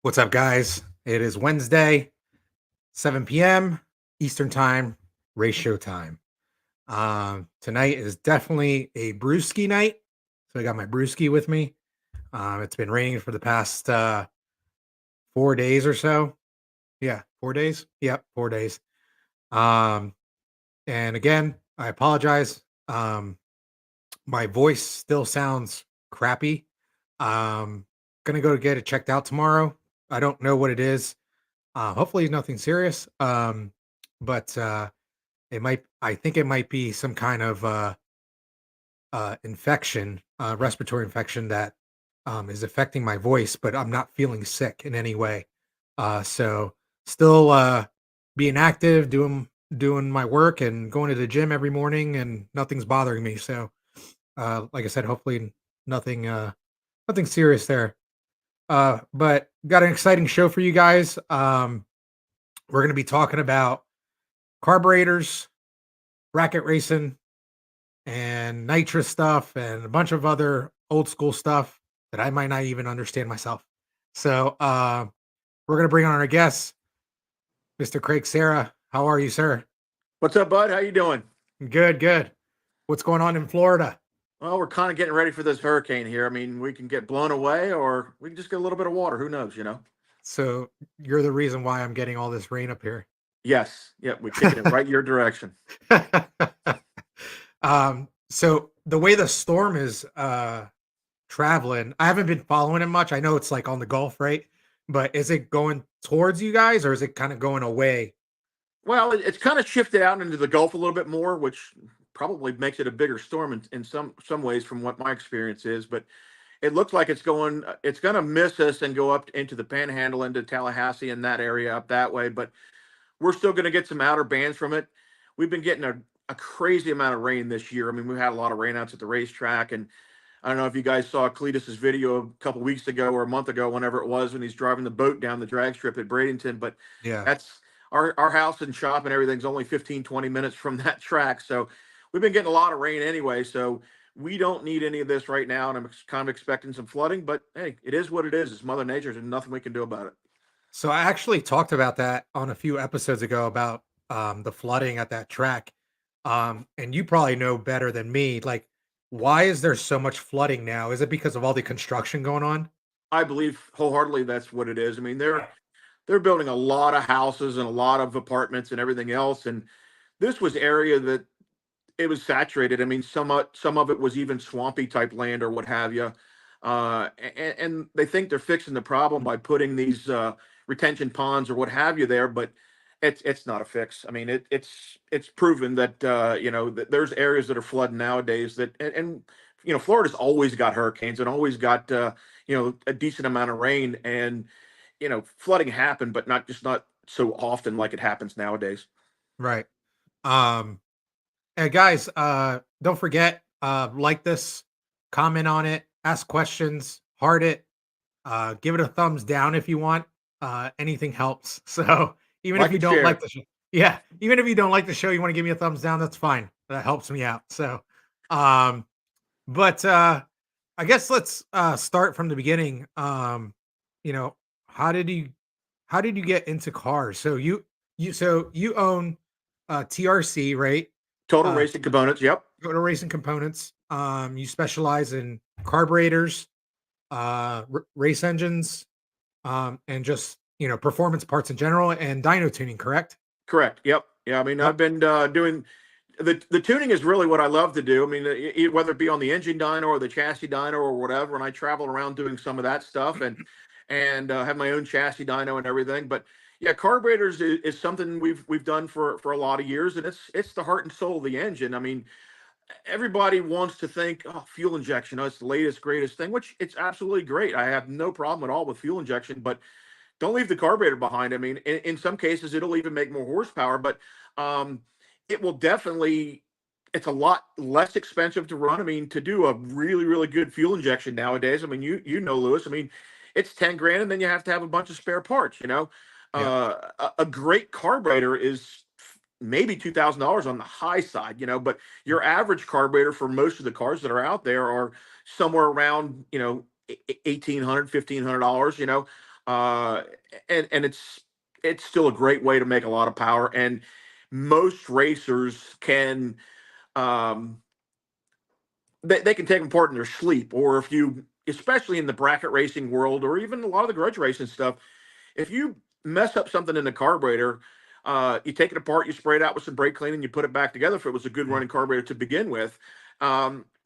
What's up, guys? It is Wednesday, 7 p.m. Eastern Time, race show time. Tonight is definitely a brewski night. So I got my brewski with me. It's been raining for the past 4 days or so. Yeah, 4 days. Yep, 4 days. Um, and again, I apologize. My voice still sounds crappy. Gonna go get it checked out tomorrow. I don't know what it is. Hopefully nothing serious. But I think it might be some kind of infection, respiratory infection that is affecting my voice, but I'm not feeling sick in any way. So still being active, doing my work and going to the gym every morning, and nothing's bothering me. So like I said, hopefully nothing serious there. But got an exciting show for you guys. We're going to be talking about carburetors, bracket racing, and nitrous stuff, and a bunch of other old school stuff that I might not even understand myself. So we're going to bring on our guest, Mr. Craig Serra. How are you, sir? What's up, bud? How you doing? Good, good. What's going on in Florida? Well, we're kind of getting ready for this hurricane here. I mean, we can get blown away or we can just get a little bit of water. Who knows? So you're the reason why I'm getting all this rain up here. Yes. Yep. We're kicking it right your direction. So the way the storm is traveling, I haven't been following it much. I know it's like on the Gulf, right? But is it going towards you guys or is it kind of going away? Well, it's kind of shifted out into the Gulf a little bit more, which probably makes it a bigger storm in some ways from what my experience is. But it looks like it's going to miss us and go up into the Panhandle, into Tallahassee and that area up that way. But we're still going to get some outer bands from it. We've been getting a crazy amount of rain this year. I mean, we've had a lot of rainouts at the racetrack, and I don't know if you guys saw Cletus's video a couple weeks ago or a month ago, whenever it was, when he's driving the boat down the drag strip at Bradenton. But Yeah. that's our house and shop and everything's only 15, 20 minutes from that track. So we've been getting a lot of rain anyway. So we don't need any of this right now. And I'm kind of expecting some flooding, but hey, it is what it is. It's Mother Nature. There's nothing we can do about it. So I actually talked about that on a few episodes ago about the flooding at that track. And you probably know better than me. Like, why is there so much flooding now? Is it because of all the construction going on? I believe wholeheartedly that's what it is. I mean, they're building a lot of houses and a lot of apartments and everything else. And this was area that it was saturated. I mean, some of it was even swampy type land or what have you. And they think they're fixing the problem by putting these retention ponds or what have you there, but it's not a fix. I mean, it's proven that that there's areas that are flooding nowadays and Florida's always got hurricanes and always got a decent amount of rain, and flooding happened, but not so often like it happens nowadays. Right. Um, and guys, don't forget, like this, comment on it, ask questions, heart it, give it a thumbs down if you want. Anything helps. So even if Like you and don't like share. the show, yeah, even if you don't like the show, you want to give me a thumbs down, that's fine. That helps me out. So, um, but I guess let's start from the beginning. You know, how did you how did you get into cars? So you own TRC, right? Total Uh, racing components. Yep. Motor Racing Components. You specialize in carburetors, race engines, and just performance parts in general, and dyno tuning. Correct? Correct. Yep. Yeah. I mean, Yep. I've been doing the tuning is really what I love to do. I mean, whether it be on the engine dyno or the chassis dyno or whatever, and I travel around doing some of that stuff and have my own chassis dyno and everything. But yeah, carburetors is something we've done for a lot of years, and it's the heart and soul of the engine. I mean, everybody wants to think, oh, fuel injection, oh, it's the latest, greatest thing, which it's absolutely great. I have no problem at all with fuel injection, but don't leave the carburetor behind. I mean, in some cases, it'll even make more horsepower, but um, it will definitely. It's a lot less expensive to run. I mean, to do a really, really good fuel injection nowadays. I mean, you know, Lewis. I mean, it's 10 grand, and then you have to have a bunch of spare parts. Yeah. A great carburetor is maybe $2,000 on the high side. But your average carburetor for most of the cars that are out there are somewhere around 1,800, $1,500. uh, and it's still a great way to make a lot of power. And most racers can um, they can take them apart in their sleep, or if you, especially in the bracket racing world, or even a lot of the grudge racing stuff, if you mess up something in the carburetor, you take it apart, you spray it out with some brake cleaning, you put it back together if it was a good Mm. running carburetor to begin with.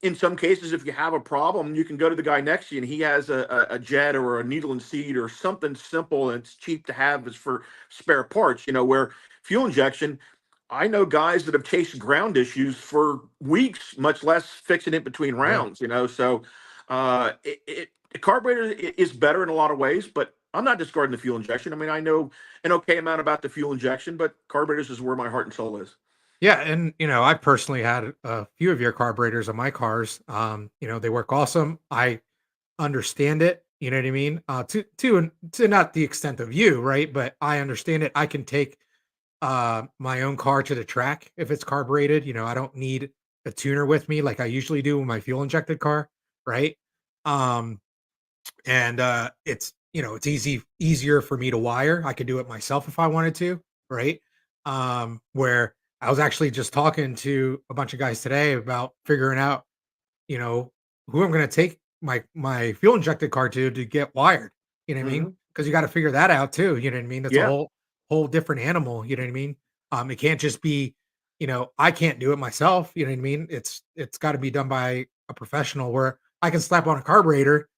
In some cases, if you have a problem, you can go to the guy next to you and he has a jet or a needle and seed or something simple and it's cheap to have as for spare parts, where fuel injection, I know guys that have chased ground issues for weeks, much less fixing it between Yeah. rounds. So the carburetor is better in a lot of ways, but I'm not discarding the fuel injection. I mean, I know an okay amount about the fuel injection, but carburetors is where my heart and soul is. Yeah, and I personally had a few of your carburetors on my cars. They work awesome. I understand it. You know what I mean? To not the extent of you, right? But I understand it. I can take my own car to the track if it's carbureted. I don't need a tuner with me like I usually do with my fuel injected car, right? Um, and it's easier for me to wire. I could do it myself if I wanted to, right? Where I was actually just talking to a bunch of guys today about figuring out, you know, who I'm going to take my fuel injected car to get wired. You know what I mean? Hmm. Because you got to figure that out too. You know what I mean? That's a Yeah. whole different animal. You know what I mean? It can't just be, I can't do it myself. You know what I mean? It's got to be done by a professional where I can slap on a carburetor,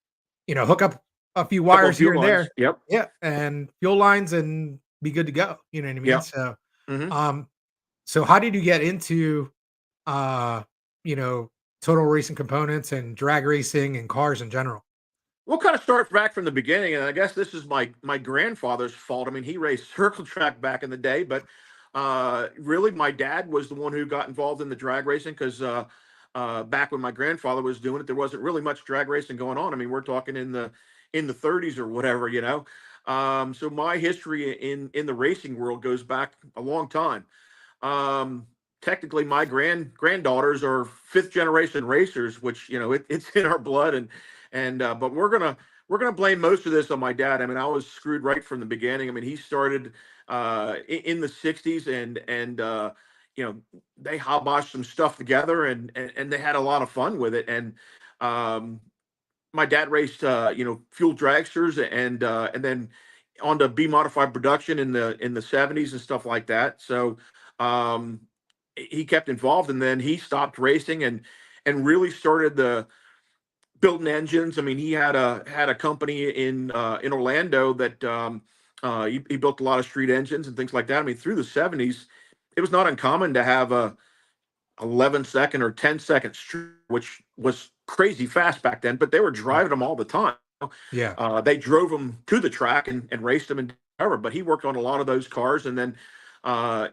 hook up a few Couple of wires here fuel and lines. there. Yep. Yeah, and fuel lines and be good to go. You know what I mean? Yep. So, Hmm. um, so how did you get into uh, you know, total racing components and drag racing and cars in general? We'll kind of start back from the beginning, and I guess this is my grandfather's fault. I mean, he raced circle track back in the day, but really, my dad was the one who got involved in the drag racing because back when my grandfather was doing it, there wasn't really much drag racing going on. I mean, we're talking in the 30s or whatever. So my history in the racing world goes back a long time. Um, Technically, my granddaughters are fifth generation racers, which it's in our blood, and but we're gonna blame most of this on my dad. I mean, I was screwed right from the beginning. I mean, he started in the '60s, and you know they hoboshed some stuff together, and they had a lot of fun with it. And um, my dad raced fuel dragsters and then on to B modified production in the '70s and stuff like that. So um he kept involved, and then he stopped racing and really started the building engines. I mean, he had a company in Orlando that he built a lot of street engines and things like that. I mean, through the '70s, it was not uncommon to have a 11-second or 10-second street, which was crazy fast back then, but they were Mm. driving them all the time. Yeah. They drove them to the track and raced them and whatever. But he worked on a lot of those cars, and then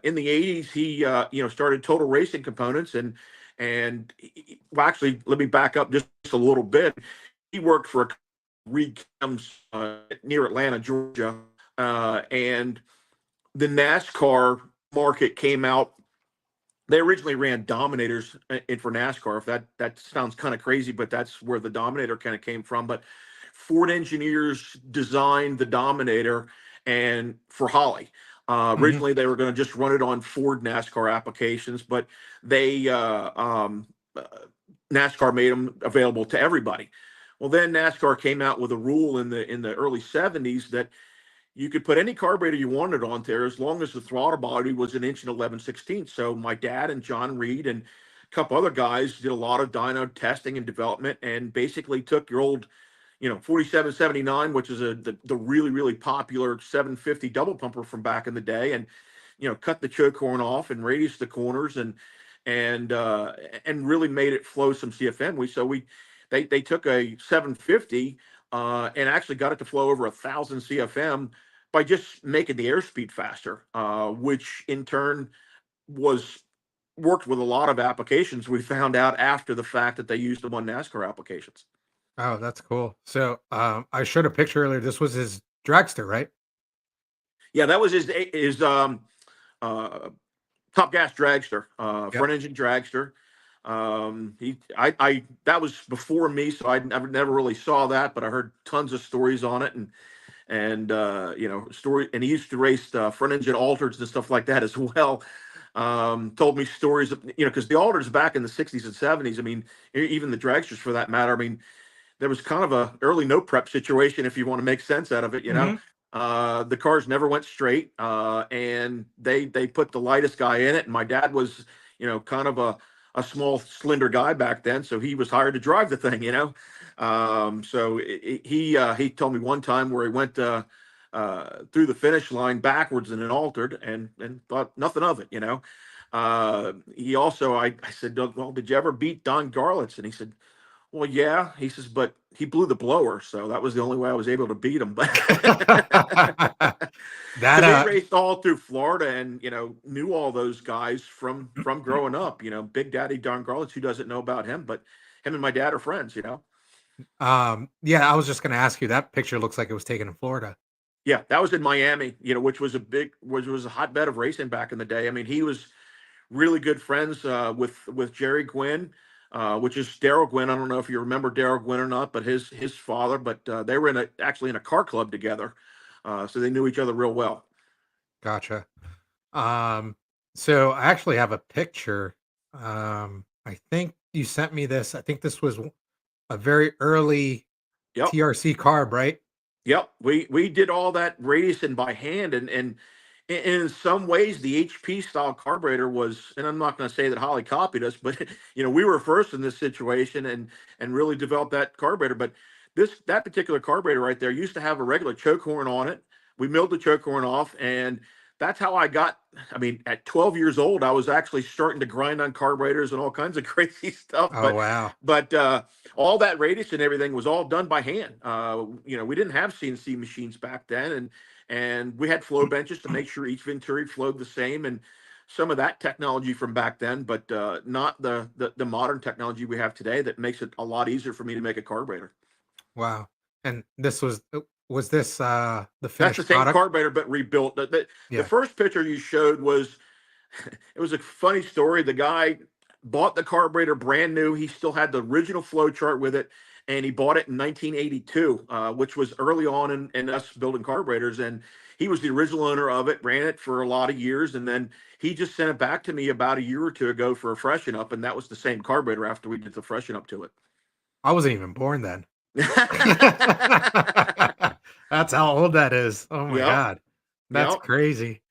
in the '80s he started Total Racing Components, well, actually, let me back up just a little bit. He worked for a Reed Chems near Atlanta, Georgia, and the NASCAR market came out. They originally ran Dominators in for NASCAR. If that sounds kind of crazy, but that's where the Dominator kind of came from. But Ford engineers designed the Dominator and for Holly. Mhm. Originally, they were going to just run it on Ford NASCAR applications, but they uh, NASCAR made them available to everybody. Well, then NASCAR came out with a rule in the early '70s that you could put any carburetor you wanted on there as long as the throttle body was an inch and 11/16. So my dad and John Reed and a couple other guys did a lot of dyno testing and development, and basically took your old 4779, which is the really really popular 750 double pumper from back in the day, and cut the choke horn off and radius the corners and and really made it flow some CFM. They took a 750 and actually got it to flow over 1,000 CFM by just making the airspeed faster, which in turn was worked with a lot of applications. We found out after the fact that they used them on NASCAR applications. Oh, that's cool. So, I showed a picture earlier. This was his dragster, right? Yeah, that was his uh, top gas dragster, Yep. front engine dragster. That was before me, so I never really saw that, but I heard tons of stories on it, and story. And he used to race front engine alters and stuff like that as well. Told me stories of, because the alters back in the 60s and 70s. I mean, even the dragsters for that matter. I mean, there was kind of a early no prep situation, if you want to make sense out of it. Hmm. The cars never went straight, and they put the lightest guy in it. And my dad was, kind of a small, slender guy back then, so he was hired to drive the thing. So he told me one time where he went through the finish line backwards in an altered, and thought nothing of it. He also, I said, well, did you ever beat Don Garlits? And he said, well, yeah. He says, but he blew the blower, so that was the only way I was able to beat him. But That because he raced all through Florida, and knew all those guys from growing up. Big Daddy Don Garlits. Who doesn't know about him? But him and my dad are friends. Yeah, I was just gonna ask you, that picture looks like it was taken in Florida. Yeah, that was in Miami. Which was a hotbed of racing back in the day. I mean, he was really good friends with Jerry Gwynn, which is Daryl Gwynn. I don't know if you remember Daryl Gwynn or not, but his father. But they were actually in a car club together, so they knew each other real well. Gotcha. Um, so I actually have a picture. I think you sent me this. I think this was a very early Yep. TRC carb, right? Yep, we did all that racing by hand, and in some ways the HP style carburetor was. And I'm not going to say that Holly copied us, but we were first in this situation, and really developed that carburetor. But that particular carburetor right there used to have a regular choke horn on it. We milled the choke horn off, and that's how I got. I mean, at 12 years old, I was actually starting to grind on carburetors and all kinds of crazy stuff. Oh But wow. but all that radius and everything was all done by hand. We didn't have CNC machines back then, and we had flow benches to make sure each venturi flowed the same, and some of that technology from back then, but not the modern technology we have today that makes it a lot easier for me to make a carburetor. Wow. And this was this the That's the finished same product? carburetor, but rebuilt. The Yeah. first picture you showed was it was a funny story. The guy bought the carburetor brand new. He still had the original flow chart with it, and he bought it in 1982, which was early on in us building carburetors. And he was the original owner of it, ran it for a lot of years, and then he just sent it back to me about a year or two ago for a freshen up, and that was the same carburetor after we did the freshen up to it. I wasn't even born then. That's how old that is. Oh my Yep, god. That's yep. crazy.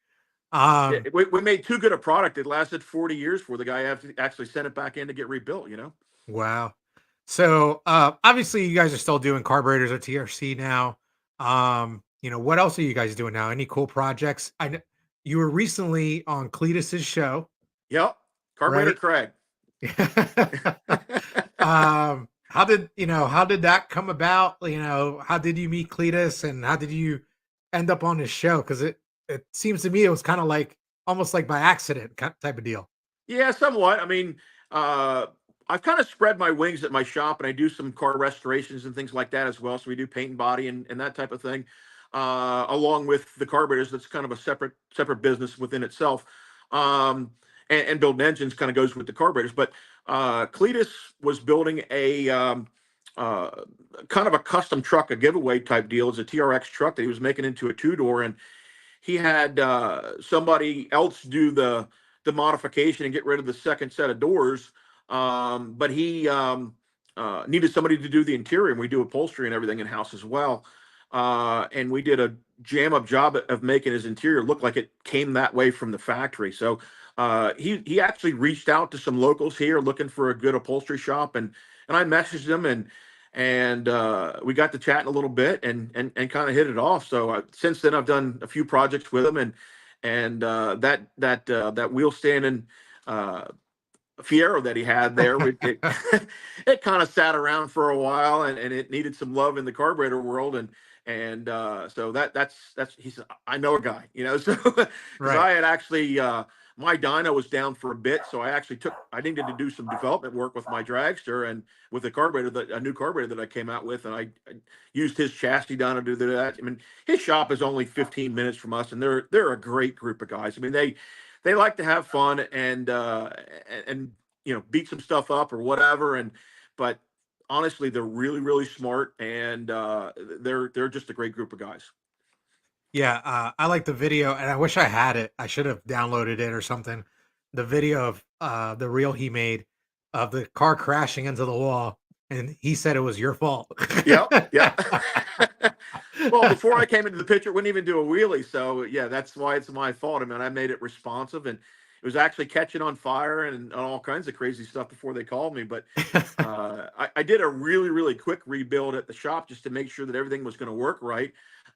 Yeah, Um, we made too good a product. It lasted 40 years before the guy actually sent it back in to get rebuilt. wow. So, obviously you guys are still doing carburetors at TRC now. What else are you guys doing now? Any cool projects? I know you were recently on Cletus's show, Yep. Carburetor right? Craig. How did that come about? How did you meet Cletus, and how did you end up on his show? Because it seems to me it was kind of like almost like by accident type of deal. Yeah, somewhat. I mean, uh, I've kind of spread my wings at my shop, and I do some car restorations and things like that as well. So we do paint and body and that type of thing, along with the carburetors. That's kind of a separate business within itself. And building engines kind of goes with the carburetors. But Cletus was building a uh, kind of a custom truck, a giveaway type deal. It's a TRX truck that he was making into a two door, and he had somebody else do the modification and get rid of the second set of doors. But he needed somebody to do the interior, and we do upholstery and everything in house as well. And we did a jam up job of making his interior look like it came that way from the factory. So he actually reached out to some locals here looking for a good upholstery shop, and I messaged him, and we got to chatting a little bit, and kind of hit it off. So since then, I've done a few projects with him, and that wheel standing uh, Fiero that he had there, it kind of sat around for a while, and it needed some love in the carburetor world, and so that's he said, I know a guy, so because Right. I had actually my dyno was down for a bit, so I needed to do some development work with my dragster and with the carburetor, a new carburetor that I came out with, and I used his chassis dyno to do that. I mean, his shop is only 15 minutes from us, and they're a great group of guys. I mean, they like to have fun, and beat some stuff up or whatever, but honestly they're really, really smart, and they're just a great group of guys. Yeah, I like the video, and I wish I had it. I should have downloaded it or something. The video of the reel he made of the car crashing into the wall, and he said it was your fault. Yep, yep. Well, before I came into the picture, it wouldn't even do a wheelie. So yeah, that's why it's my fault. I mean, I made it responsive, and it was actually catching on fire and all kinds of crazy stuff before they called me. But I did a really, really quick rebuild at the shop just to make sure that everything was going to work right.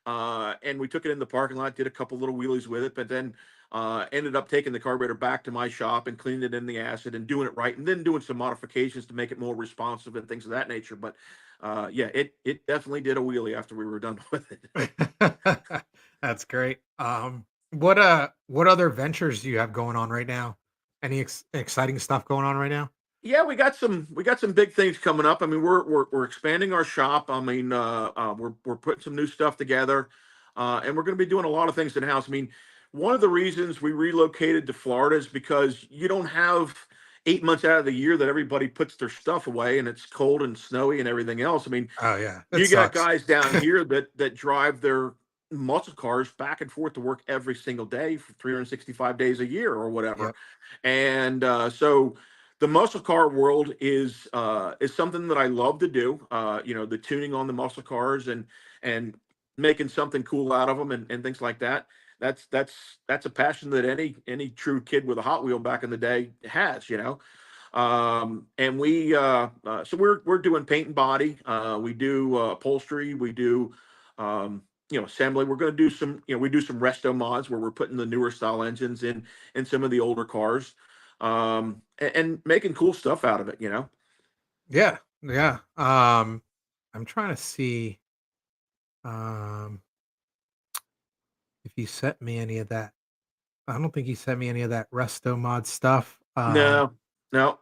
And we took it in the parking lot, did a couple little wheelies with it, but then ended up taking the carburetor back to my shop and cleaning it in the acid and doing it right, and then doing some modifications to make it more responsive and things of that nature. But yeah, it definitely did a wheelie after we were done with it. That's great. What other ventures do you have going on right now? Any exciting stuff going on right now? Yeah, we got some big things coming up. I mean, we're expanding our shop. I mean, we're putting some new stuff together, and we're going to be doing a lot of things in house. I mean, one of the reasons we relocated to Florida is because you don't have 8 months out of the year that everybody puts their stuff away, and it's cold and snowy and everything else. I mean, Oh yeah, it you got sucks. guys down here that drive their muscle cars back and forth to work every single day for 365 days a year or whatever. Yep. And so the muscle car world is something that I love to do. The tuning on the muscle cars and making something cool out of them and things like that. That's a passion that any true kid with a Hot Wheel back in the day has. And so we're doing paint and body. We do upholstery. We do assembly. We're going to do some, we do some resto mods where we're putting the newer style engines in some of the older cars, and making cool stuff out of it. Yeah, yeah. I'm trying to see um if he sent me any of that. I don't think he sent me any of that Resto Mod stuff. No, no.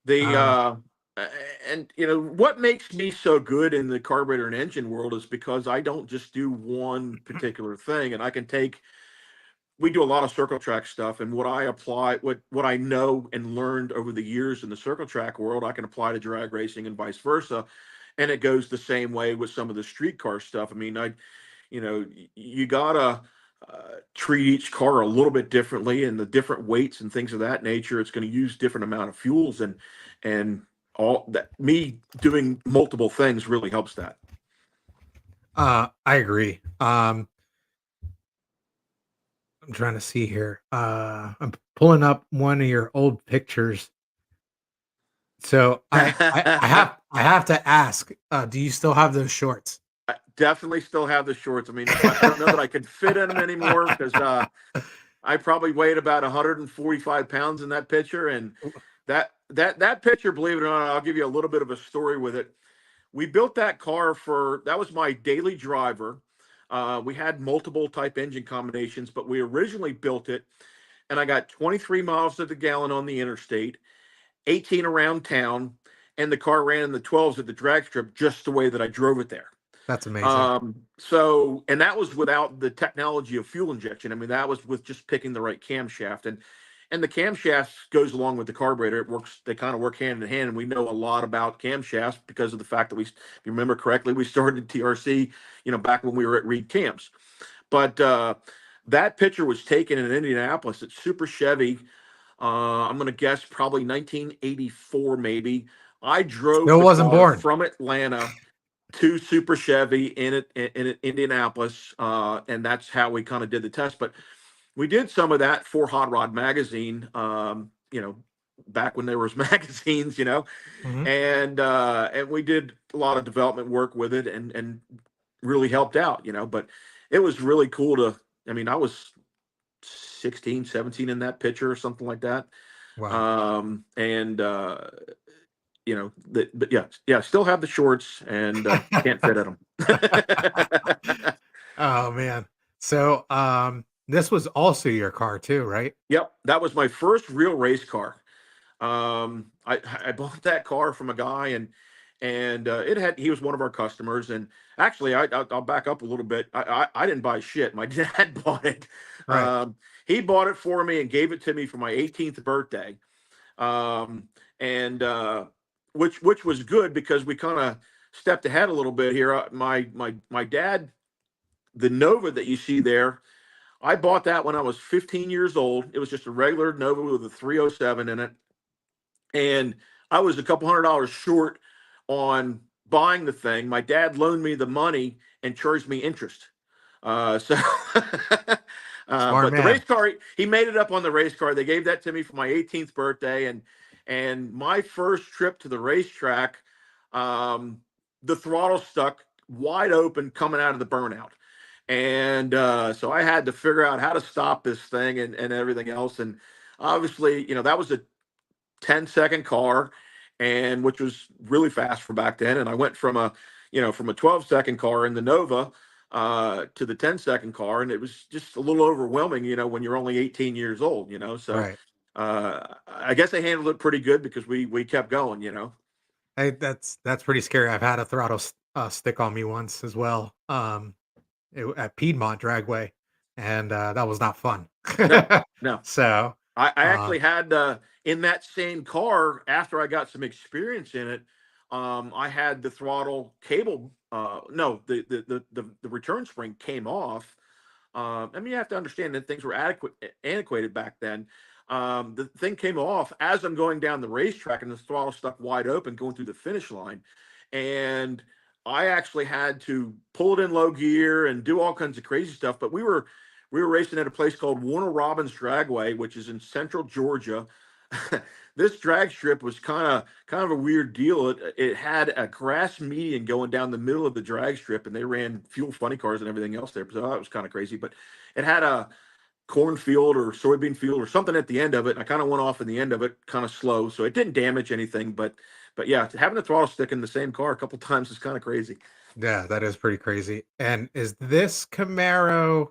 The Uh, a- and what makes me so good in the carburetor and engine world is because I don't just do one particular thing, and I can take we do a lot of circle track stuff, and what I know and learned over the years in the circle track world I can apply to drag racing and vice versa. And it goes the same way with some of the street car stuff. I mean, you gotta treat each car a little bit differently, and the different weights and things of that nature. It's going to use different amount of fuels, and all that. Me doing multiple things really helps that. I agree. I'm trying to see here. I'm pulling up one of your old pictures. So I have to ask, do you still have those shorts? I definitely still have the shorts. I mean, I don't know that I could fit in them anymore because I probably weighed about 145 pounds in that picture, and that picture, believe it or not, I'll give you a little bit of a story with it. We built that car that was my daily driver. We had multiple type engine combinations, but we originally built it, and I got 23 miles to the gallon on the interstate, 18 around town, and the car ran in the 12s at the drag strip just the way that I drove it there. That's amazing. And that was without the technology of fuel injection. I mean, that was with just picking the right camshaft, and the camshaft goes along with the carburetor. It works; they kind of work hand in hand. And we know a lot about camshafts because of the fact that if you remember correctly, we started TRC, back when we were at Reed Camps. But that picture was taken in Indianapolis at Super Chevy. I'm going to guess probably 1984, maybe. I drove Still the wasn't car born. from Atlanta to Super Chevy in Indianapolis, and that's how we kind of did the test. But we did some of that for Hot Rod Magazine, back when there was magazines, Mhm. and we did a lot of development work with it, and really helped out. But it was really cool to. I mean, I was 16, 17 in that picture or something like that. Wow. And but yeah, still have the shorts and can't fit at them. Oh man. So this was also your car too, right? Yep, that was my first real race car. I bought that car from a guy, and he was one of our customers. And actually, I'll back up a little bit. I didn't buy shit. My dad bought it. Right. He bought it for me and gave it to me for my 18th birthday. And which was good because we kind of stepped ahead a little bit here. My dad the Nova that you see there, I bought that when I was 15 years old. It was just a regular Nova with a 307 in it, and I was a couple $100 short on buying the thing. My dad loaned me the money and charged me interest. So, Smart but the man. race car, he made it up on the race car. They gave that to me for my 18th birthday, and my first trip to the racetrack, um, the throttle stuck wide open coming out of the burnout, and so I had to figure out how to stop this thing and everything else. And obviously, that was a 10-second car, and which was really fast for back then. And I went from a 12-second car in the Nova to the 10-second car, and it was just a little overwhelming, when you're only 18 years old. So Right. I guess I handled it pretty good because we kept going. Hey, that's pretty scary. I've had a throttle stick on me once as well. At Piedmont Dragway, and that was not fun. No, no. So, I uh, actually had in that same car, after I got some experience in it, I had the throttle cable. No, the return spring came off. I mean, you have to understand that things were antiquated back then. The thing came off as I'm going down the racetrack, and the throttle stuck wide open going through the finish line, and I actually had to pull it in low gear and do all kinds of crazy stuff. But we were racing at a place called Warner Robins Dragway, which is in central Georgia. This drag strip was kind of a weird deal. It had a grass median going down the middle of the drag strip, and they ran fuel funny cars and everything else there. So that was kind of crazy. But it had a cornfield or soybean field or something at the end of it. And I kind of went off in the end of it, kind of slow, so it didn't damage anything. But yeah, having a throttle stick in the same car a couple times is kind of crazy. yeah, that is pretty crazy. And is this Camaro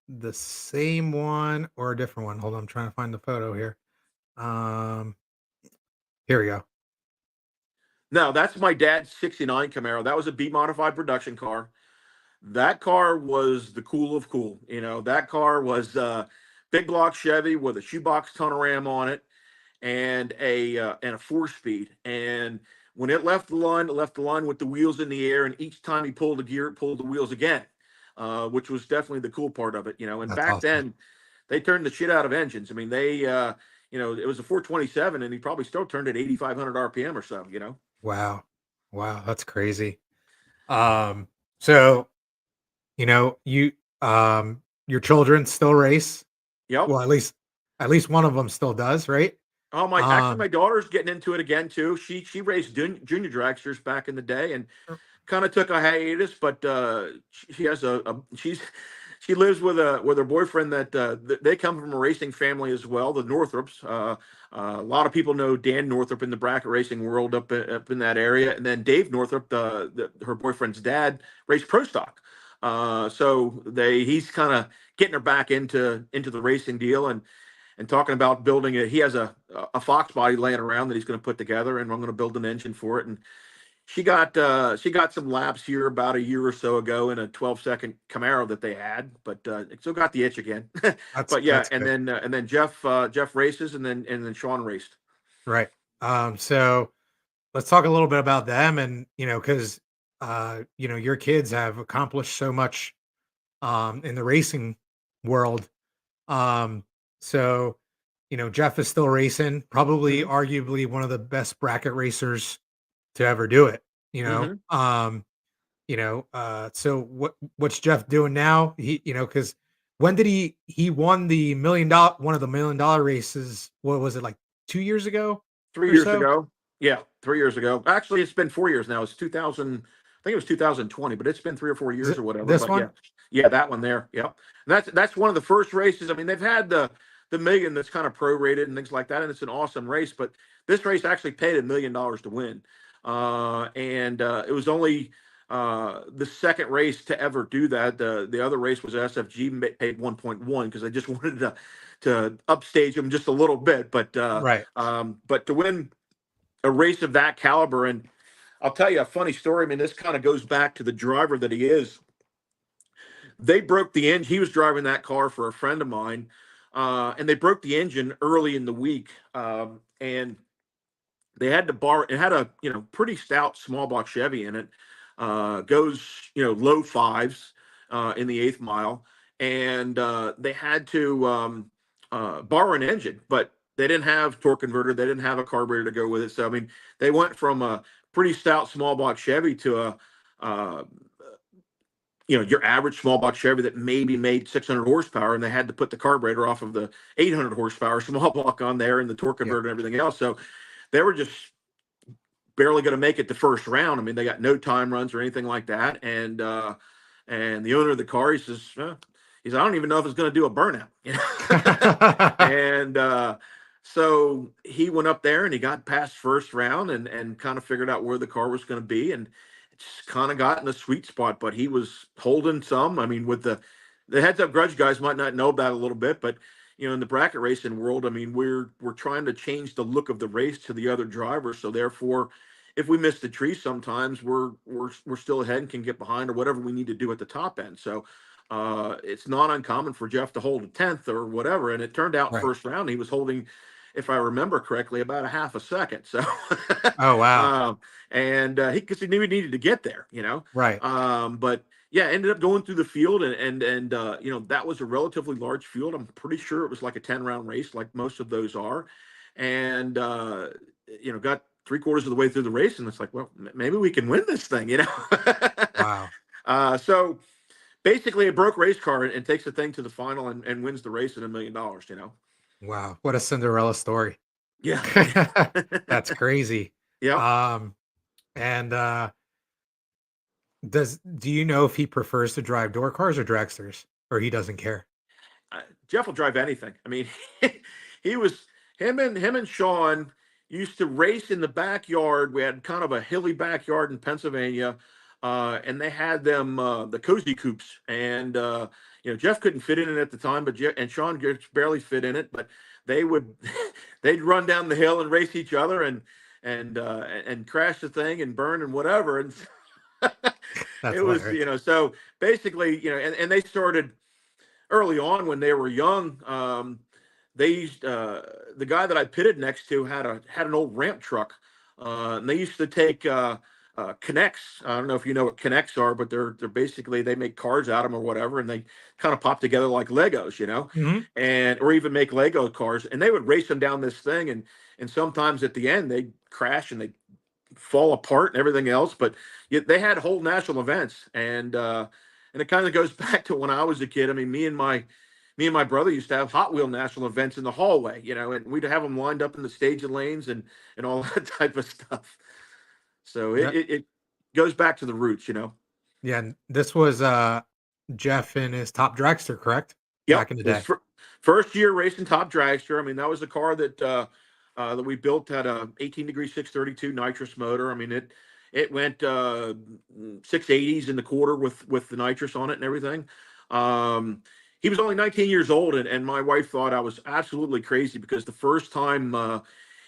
the same one or a different one? Hold on, I'm trying to find the photo here. Um, Here we go. No, that's my dad's '69 Camaro. That was a B modified production car. That car was the cool of cool. That car was big block Chevy with a shoebox tonneram on it and a 4-speed. And when it left the line with the wheels in the air. And each time he pulled the gear, it pulled the wheels again, which was definitely the cool part of it. And That's back awesome. then, they turned the shit out of engines. I mean, it was a 427, and he probably still turned at 8,500 RPM or so. Wow. Wow, that's crazy. Um, so, your children still race? Yep. Well, at least one of them still does, right? Oh my! Actually, Um, my daughter's getting into it again too. She raced junior dragsters back in the day, and er, kind of took a hiatus. But she has she lives with her boyfriend that they come from a racing family as well, the Northrops. A lot of people know Dan Northrop in the bracket racing world up in that area, and then Dave Northrop, her boyfriend's dad, raced pro stock. So he's kind of getting her back into the racing deal, and talking about building it. He has a Fox body laying around that he's going to put together, and I'm going to build an engine for it. And she got some laps here about a year or so ago in a 12-second Camaro that they had, but it still got the itch again. that's But yeah, that's and good. then Jeff races, and then Sean raced. Right. So let's talk a little bit about them and, because your kids have accomplished so much in the racing world. Um, so, Jeff is still racing, probably Hmm. arguably one of the best bracket racers to ever do it, you know. Hmm. So what's Jeff doing now? Because when did he won the one of the $1 million races? What was it, like 2 years ago Three or years so? ago. Yeah, 3 years ago. Actually, it's been 4 years now. It's 2000. I think it was 2020, but it's been 3 or 4 years or whatever. This But yeah, one? yeah, that one there. Yep. And that's one of the first races. I mean, they've had the million that's kind of prorated and things like that, and it's an awesome race. But this race actually paid $1 million to win, and it was only the second race to ever do that. The other race was SFG, paid 1.1 because I just wanted to upstage them just a little bit. Right. But to win a race of that caliber, and I'll tell you a funny story. I mean, this kind of goes back to the driver that he is. They broke the engine. He was driving that car for a friend of mine, and they broke the engine early in the week. And they had to borrow. It had a pretty stout small block Chevy in it. Goes low fives. in the 8th mile, and they had to borrow an engine, but they didn't have torque converter, they didn't have a carburetor to go with it. So I mean, they went from a pretty stout small block Chevy to a uh, your average small block Chevy that maybe made 600 horsepower, and they had to put the carburetor off of the 800 horsepower small block on there and the torque Yep. converter and everything else. So they were just barely going to make it the first round. I mean, they got no time runs or anything like that. And the owner of the car, he said, I don't even know if it's going to do a burnout. And so he went up there and he got past first round and kind of figured out where the car was going to be, and just kind of got in the sweet spot. But he was holding some. I mean, with the heads up grudge guys might not know about it a little bit, but in the bracket racing world, I mean, we're trying to change the look of the race to the other drivers. So therefore, if we miss the tree, sometimes we're still ahead and can get behind or whatever we need to do at the top end. So it's not uncommon for Jeff to hold a 10th or whatever. And it turned out Right. first round he was holding, if I remember correctly, about a half a second. So Oh, wow. and because he knew he needed to get there, Right. but yeah, ended up going through the field, and that was a relatively large field. I'm pretty sure it was like a 10-round race, like most of those are, and got three-quarters of the way through the race, and it's like, well, maybe we can win this thing, Wow. So basically, a broke race car and takes the thing to the final and wins the race at $1 million. Wow. What a Cinderella story. Yeah. That's crazy. Yeah. And do you know if he prefers to drive door cars or dragsters, or he doesn't care? Jeff will drive anything. I mean, he was him and Sean used to race in the backyard. We had kind of a hilly backyard in Pennsylvania, and they had them the cozy coupes, and Jeff couldn't fit in it at the time, but Jeff and Sean just barely fit in it. But they would they'd run down the hill and race each other and crash the thing and burn and whatever. And That's it was hilarious. so basically and they started early on when they were young. They used the guy that I pitted next to had an old ramp truck, and they used to take connects. I don't know if you know what connects are, but they're basically they make cars out of them or whatever, and they kind of pop together like Legos, Hmm. and or even make Lego cars, and they would race them down this thing, and sometimes at the end they crash and they fall apart and everything else. But yet they had whole national events, and it kind of goes back to when I was a kid. I mean, me and my brother used to have Hot Wheel national events in the hallway, and we'd have them lined up in the staging lanes and all that type of stuff. So Yep. it goes back to the roots. Yeah. And this was Jeff in his top dragster, correct? Yep, Back in the his day. first year racing top dragster. I mean, that was a car that we built, had a 18 degree 632 nitrous motor. I mean, it went 680s in the quarter with the nitrous on it and everything. He was only 19 years old, and my wife thought I was absolutely crazy because the first time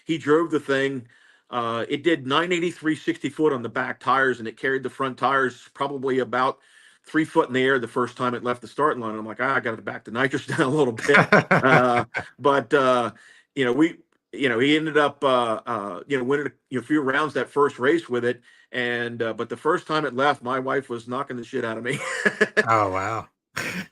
he drove the thing, it did 983 60 foot on the back tires, and it carried the front tires probably about 3 foot in the air the first time it left the starting line. I'm like, I got to back the nitrous down a little bit. But we he ended up winning a few rounds that first race with it, and but the first time it left, my wife was knocking the shit out of me. Oh, wow.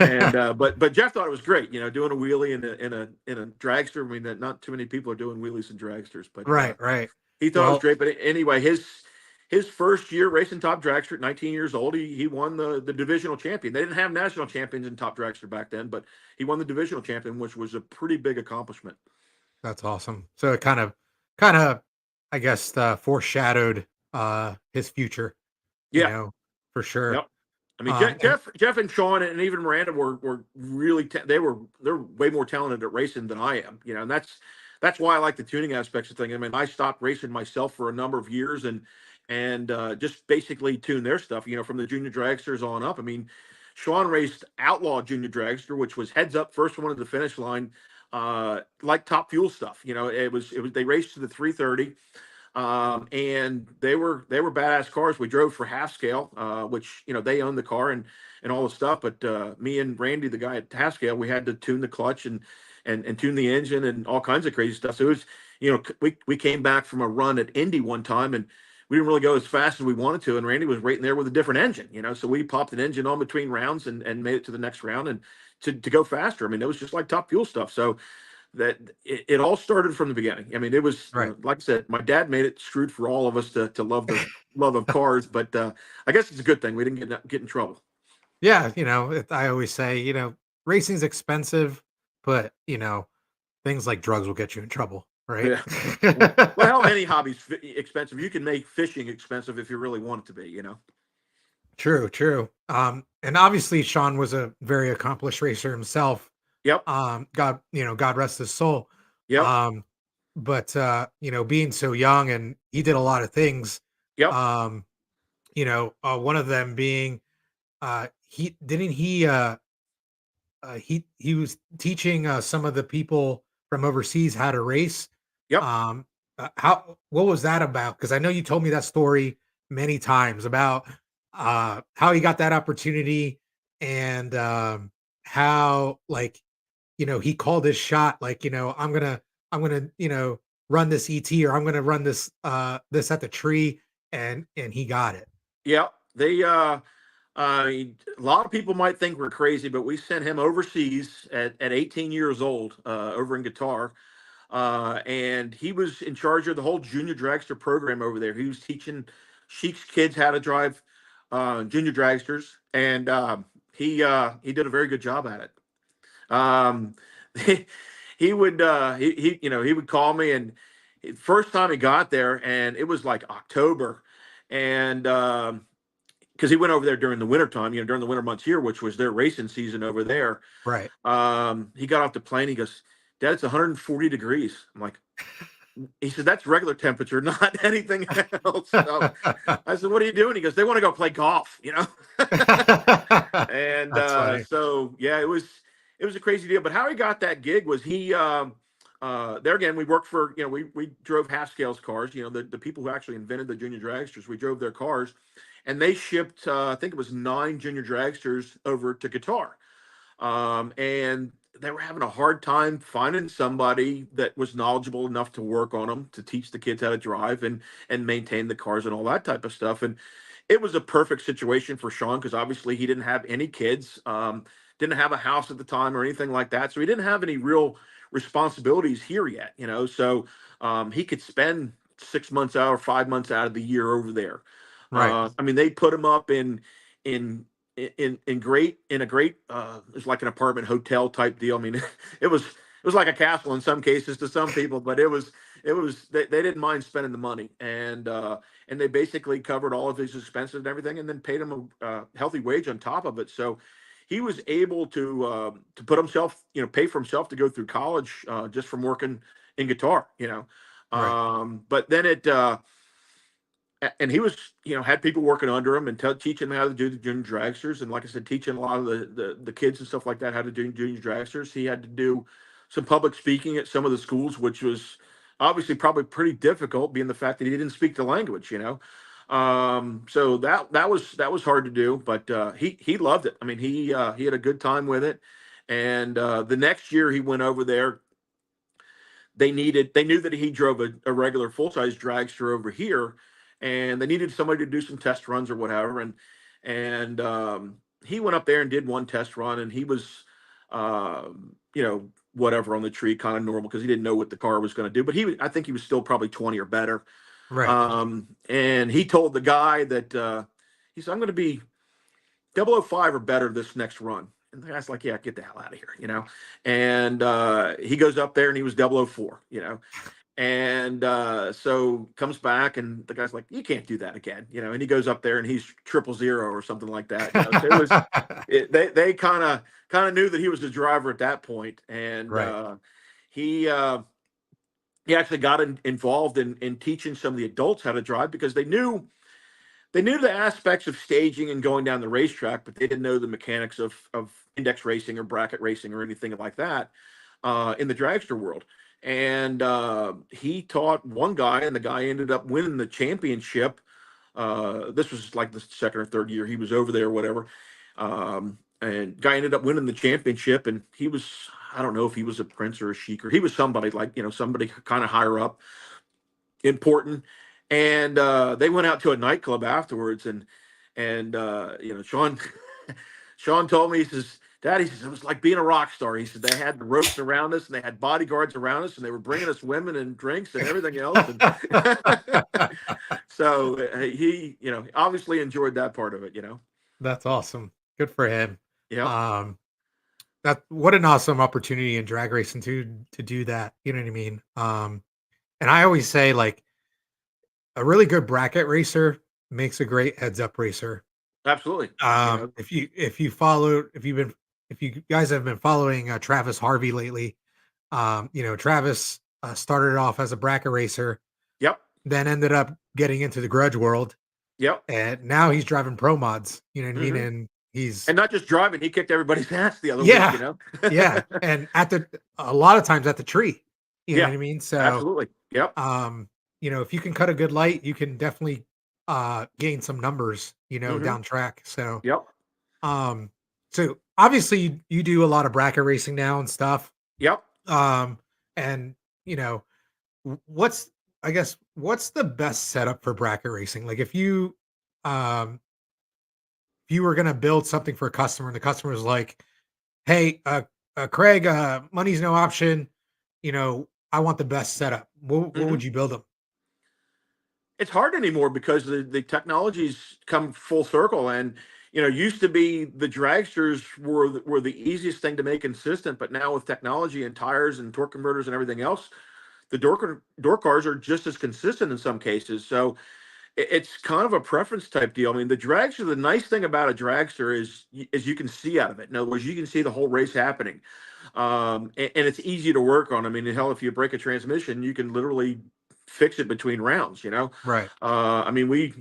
And but Jeff thought it was great, doing a wheelie in a dragster. I mean, that not too many people are doing wheelies in dragsters, but Right, right. he thought it was Well, great. But anyway, his first year racing top dragster at 19 years old, he won the divisional champion. They didn't have national champions in top dragster back then, but he won the divisional champion, which was a pretty big accomplishment. that's awesome. So it kind of, I guess, foreshadowed his future, Yeah. for sure. Yep. I mean, And Jeff and Sean and even Miranda were really they're way more talented at racing than I am. And that's why I like the tuning aspects of things. I mean, I stopped racing myself for a number of years and just basically tune their stuff. From the junior dragsters on up. I mean, Sean raced Outlaw Junior Dragster, which was heads up first one at the finish line, like Top Fuel stuff. It was they raced to the 330. And they were badass cars. We drove for Half Scale, which they owned the car and all the stuff. But me and Randy, the guy at Half Scale, we had to tune the clutch and tune the engine and all kinds of crazy stuff. So it was we came back from a run at Indy one time, and we didn't really go as fast as we wanted to, and Randy was right in there with a different engine, so we popped an engine on between rounds and made it to the next round and to go faster. I mean, it was just like top fuel stuff. So that it all started from the beginning. I mean, it was, Right. like I said, my dad made it screwed for all of us to love the love of cars, but I guess it's a good thing we didn't get in trouble. Yeah, I always say, racing's expensive, but, things like drugs will get you in trouble, right? Yeah. Well, any hobby's expensive. You can make fishing expensive if you really want it to be. True, true. And obviously Sean was a very accomplished racer himself. Yep. God rest his soul. Yep. Um, but being so young and he did a lot of things. Yep. Um, one of them being he was teaching some of the people from overseas how to race. Yep. How what was that about? Because I know you told me that story many times about how he got that opportunity and how he called his shot like I'm gonna run this ET or I'm gonna run this at the tree and he got it. Yep. They a lot of people might think we're crazy, but we sent him overseas at 18 years old, over in guitar. And he was in charge of the whole junior dragster program over there. He was teaching Sheik's kids how to drive junior dragsters, and he did a very good job at it. He would he would call me, and first time he got there, and it was like October, and because he went over there during the winter time, during the winter months here, which was their racing season over there. Right. He got off the plane. He goes, "Dad, it's 140 degrees." I'm like, he said, "That's regular temperature, not anything else." So I said, "What are you doing?" He goes, "They want to go play golf." And That's funny. so yeah, it was a crazy deal. But how he got that gig was he there again. We worked for we drove half scales cars. The people who actually invented the junior dragsters. We drove their cars, and they shipped I think it was 9 junior dragsters over to Guitar. And they were having a hard time finding somebody that was knowledgeable enough to work on them, to teach the kids how to drive and maintain the cars and all that type of stuff. And it was a perfect situation for Sean because obviously he didn't have any kids, didn't have a house at the time or anything like that, so he didn't have any real responsibilities here yet. So he could spend 6 months out or 5 months out of the year over there. Right. I mean, they put him up in in a great it's like an apartment hotel type deal. I mean, it was like a castle in some cases to some people, but it was they didn't mind spending the money, and they basically covered all of his expenses and everything, and then paid him a healthy wage on top of it. So he was able to put himself, pay for himself to go through college, just from working in guitar. Right. But then and he was, had people working under him and teaching them how to do the junior dragsters. And like I said, teaching a lot of the kids and stuff like that how to do junior dragsters. He had to do some public speaking at some of the schools, which was obviously probably pretty difficult, being the fact that he didn't speak the language. So that was hard to do, but he loved it. I mean, he had a good time with it. And the next year he went over there, they knew that he drove a regular full-size dragster over here, and they needed somebody to do some test runs or whatever. And he went up there and did one test run, and he was whatever on the tree, kind of normal, because he didn't know what the car was going to do, but I think he was still probably 20 or better. Right. And he told the guy that he said, "I'm going to be 005 or better this next run." And the guy's like, "Yeah, get the hell out of here." And he goes up there and he was 004. And so comes back, and the guy's like, "You can't do that again." And he goes up there and he's 000 or something like that. So they kind of knew that he was the driver at that point. And Right. he he actually got involved in teaching some of the adults how to drive, because they knew the aspects of staging and going down the racetrack, but they didn't know the mechanics of index racing or bracket racing or anything like that in the dragster world. And he taught one guy, and the guy ended up winning the championship. This was like the second or third year he was over there, or whatever. And guy ended up winning the championship, and he was, I don't know if he was a prince or a sheik, or he was somebody like, somebody kind of higher up, important. and they went out to a nightclub afterwards, and Sean Sean told me, he says, Dad, he says, it was like being a rock star. He said they had the ropes around us and they had bodyguards around us and they were bringing us women and drinks and everything else. And so he, obviously enjoyed that part of it. That's awesome. Good for him. Yep, Um, that what an awesome opportunity in drag racing to do that. You know what I mean? And I always say like a really good bracket racer makes a great heads up racer. absolutely. If you guys have been following Travis Harvey lately, Travis started off as a bracket racer, Yep, then ended up getting into the grudge world, yep. and now he's driving pro mods. You know what I mean? hmm And he's And not just driving, he kicked everybody's ass the other week. yeah, yeah, and at the a lot of times at the tree. You know Yeah, what I mean? So absolutely. Yep, if you can cut a good light, you can definitely gain some numbers, hmm down track. So yep, um so obviously you do a lot of bracket racing now and stuff. yep. Um and you know, what's I guess what's the best setup for bracket racing? Like um if you were gonna build something for a customer and the customer is like, hey, Craig, money's no option, I want the best setup. What hmm would you build them? It's hard anymore because the technology's come full circle, and used to be the dragsters were the easiest thing to make consistent, but now with technology and tires and torque converters and everything else, the door cars are just as consistent in some cases. So it's kind of a preference type deal. I mean, the dragster, the nice thing about a dragster is you can see out of it. In other words, you can see the whole race happening, and it's easy to work on. I mean, hell, if you break a transmission, you can literally fix it between rounds. Right. I mean, we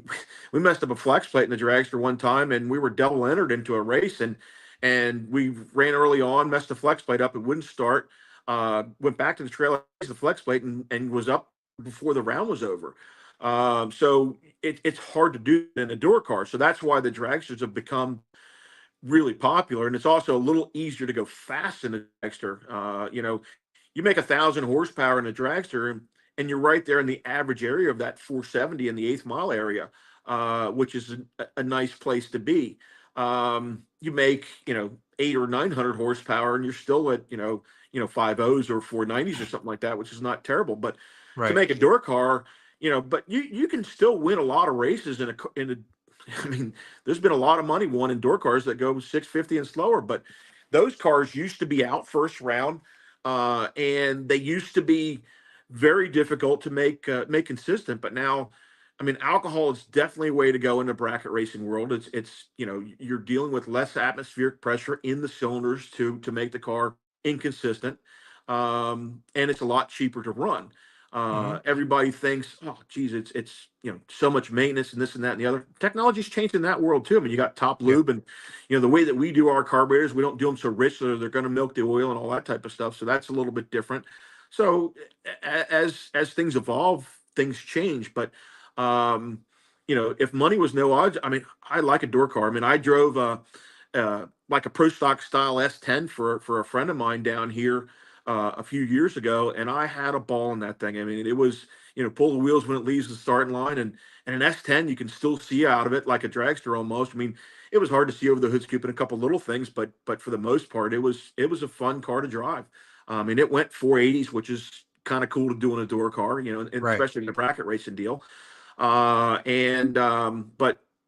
messed up a flex plate in the dragster one time, and we were double entered into a race, and we ran early on, messed the flex plate up, it wouldn't start. Went back to the trailer, the flex plate, and was up before the round was over. So it's hard to do in a door car. So that's why the dragsters have become really popular, and it's also a little easier to go fast in a dragster. You make 1,000 horsepower in a dragster, and you're right there in the average area of that 470 in the eighth mile area, which is a nice place to be. You make 800 or 900 horsepower, and you're still at 5.0s or 490s or something like that, which is not terrible. But to Right. make a door car, but you can still win a lot of races in a. I mean, there's been a lot of money won in door cars that go 650 and slower, but those cars used to be out first round, and they used to be very difficult to make consistent. But now, I mean, alcohol is definitely a way to go in the bracket racing world. It's you're dealing with less atmospheric pressure in the cylinders to make the car inconsistent, and it's a lot cheaper to run. Hmm. Everybody thinks, oh, geez, it's so much maintenance and this and that and the other. Technology's changed in that world too. I mean, you got top Yeah. lube, and the way that we do our carburetors, we don't do them so rich, so they're going to milk the oil and all that type of stuff. So that's a little bit different. So as things evolve, things change. But um, if money was no odds, I mean, I like a door car. I mean, I drove like a pro stock style S10 for a friend of mine down here a few years ago, and I had a ball in that thing. I mean, it was pull the wheels when it leaves the starting line, and an S10 you can still see out of it like a dragster almost. I mean, it was hard to see over the hood scoop and a couple little things, but for the most part, it was a fun car to drive. I mean, it went 480s, which is kind of cool to do in a door car, and Right. especially in the bracket racing deal. And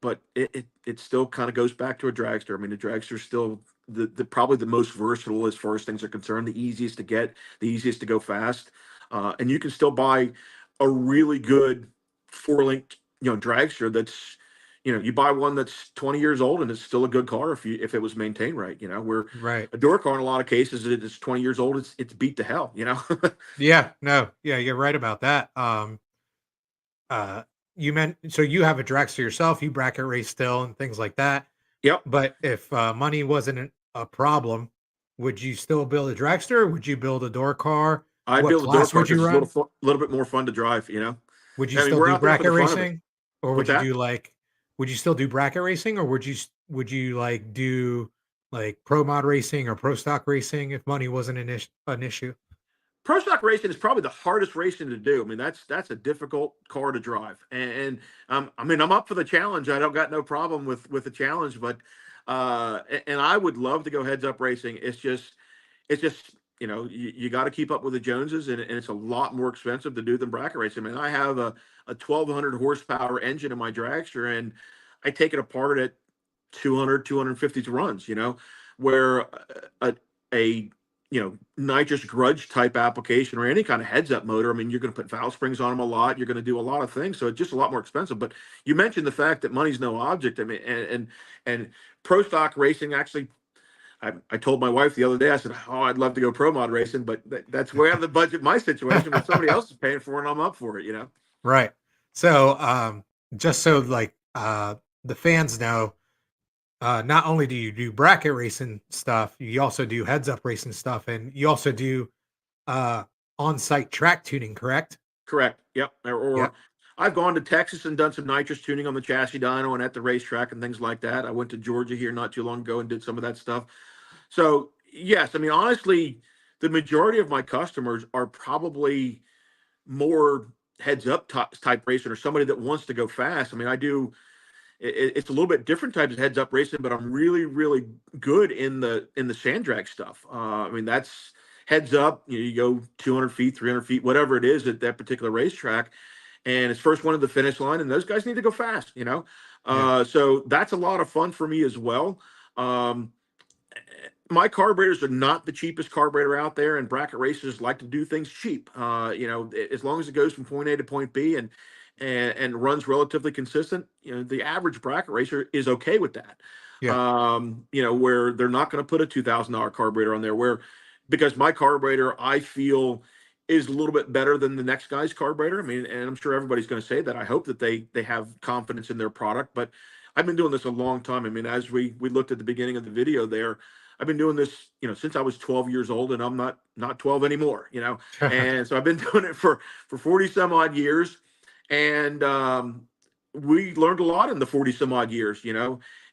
but it still kind of goes back to a dragster. I mean, the dragster is still the probably the most versatile as far as things are concerned, the easiest to get, the easiest to go fast, and you can still buy a really good four-link dragster that's you buy one that's 20 years old and it's still a good car if it was maintained right. Where Right. a door car in a lot of cases it's 20 years old, it's beat to hell. Yeah. No. Yeah, you're right about that. Uh, you meant so you have a dragster yourself, you bracket race still and things like that. Yep. But if money wasn't a problem, would you still build a dragster? Or would you build a door car? I'd What build a door class car would you because it's run? a little bit more fun to drive. Would you I mean, still we're do out there for the bracket fun of it. racing, or What's would you that? do would you still do bracket racing, or would you like do like pro mod racing or pro stock racing if money wasn't an issue? Pro stock racing is probably the hardest racing to do. I mean, that's a difficult car to drive, and I mean, I'm up for the challenge. I don't got no problem with the challenge, but and I would love to go heads up racing. It's just you got to keep up with the Joneses, and it's a lot more expensive to do than bracket racing. I mean, I have a 1200 horsepower engine in my dragster, and I take it apart at 200 250 runs. Where a nitrous grudge type application or any kind of heads up motor, I mean, you're going to put valve springs on them a lot. You're going to do a lot of things, so it's just a lot more expensive. But you mentioned the fact that money's no object. I mean, and pro stock racing actually. I told my wife the other day, I said, "Oh, I'd love to go pro mod racing, but that's way out of the budget. My situation, but somebody else is paying for it, and I'm up for it." Right. So, just so like the fans know, not only do you do bracket racing stuff, you also do heads up racing stuff, and you also do uh on-site track tuning, correct? Correct. Yep. Yeah. Or I've gone to Texas and done some nitrous tuning on the chassis dyno and at the racetrack and things like that. I went to Georgia here not too long ago and did some of that stuff. So yes, I mean honestly, the majority of my customers are probably more heads up type racing or somebody that wants to go fast. I mean, I do. It's a little bit different types of heads up racing, but I'm really, really good in the sand drag stuff. I mean, that's heads up. You go 200 feet, 300 feet, whatever it is at that particular racetrack, and it's first one to the finish line, and those guys need to go fast. Yeah. So that's a lot of fun for me as well. Um, my carburetors are not the cheapest carburetor out there, and bracket racers like to do things cheap. As long as it goes from point A to point B and runs relatively consistent, the average bracket racer is okay with that. Yeah. Where they're not going to put a $2,000 carburetor on there, where because my carburetor I feel is a little bit better than the next guy's carburetor. I mean, and I'm sure everybody's going to say that. I hope that they have confidence in their product, but I've been doing this a long time. I mean, as we looked at the beginning of the video there, I've been doing this, since I was 12 years old, and I'm not 12 anymore. And so I've been doing it for 40 some odd years, and we learned a lot in the 40 some odd years.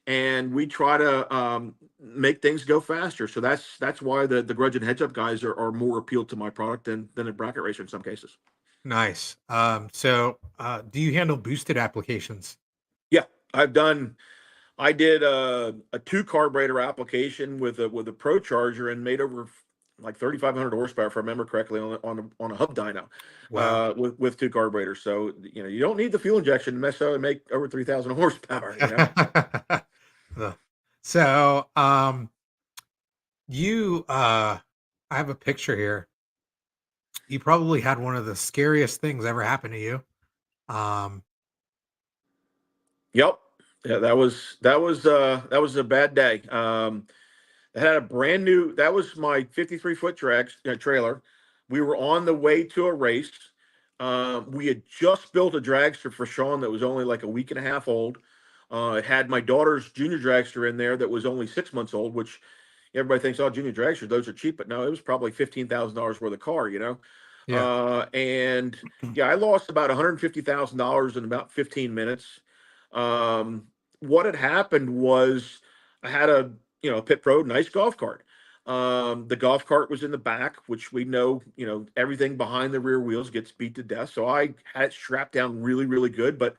And we try to make things go faster. So that's why the grudge and heads up guys are more appealed to my product than a bracket racer in some cases. Nice. So do you handle boosted applications? Yeah, I did a two carburetor application with a Pro Charger and made over like 3,500 horsepower, if I remember correctly, on a hub dyno Wow. with two carburetors. So you don't need the fuel injection to mess up and make over 3,000 horsepower. Uh, so, you I have a picture here. You probably had one of the scariest things ever happen to you. Um, Yep. Yeah, that was a bad day. I had a brand new. That was my 53-foot trailer. We were on the way to a race. We had just built a dragster for Sean that was only like a week and a half old. It had my daughter's junior dragster in there that was only 6 months old, which everybody thinks, oh, junior dragsters, those are cheap. But no, it was probably $15,000 worth of car. yeah. And yeah, I lost about $150,000 in about 15 minutes. What had happened was I had a pit pro nice golf cart. The golf cart was in the back, which we know, everything behind the rear wheels gets beat to death. So I had it strapped down really, really good. But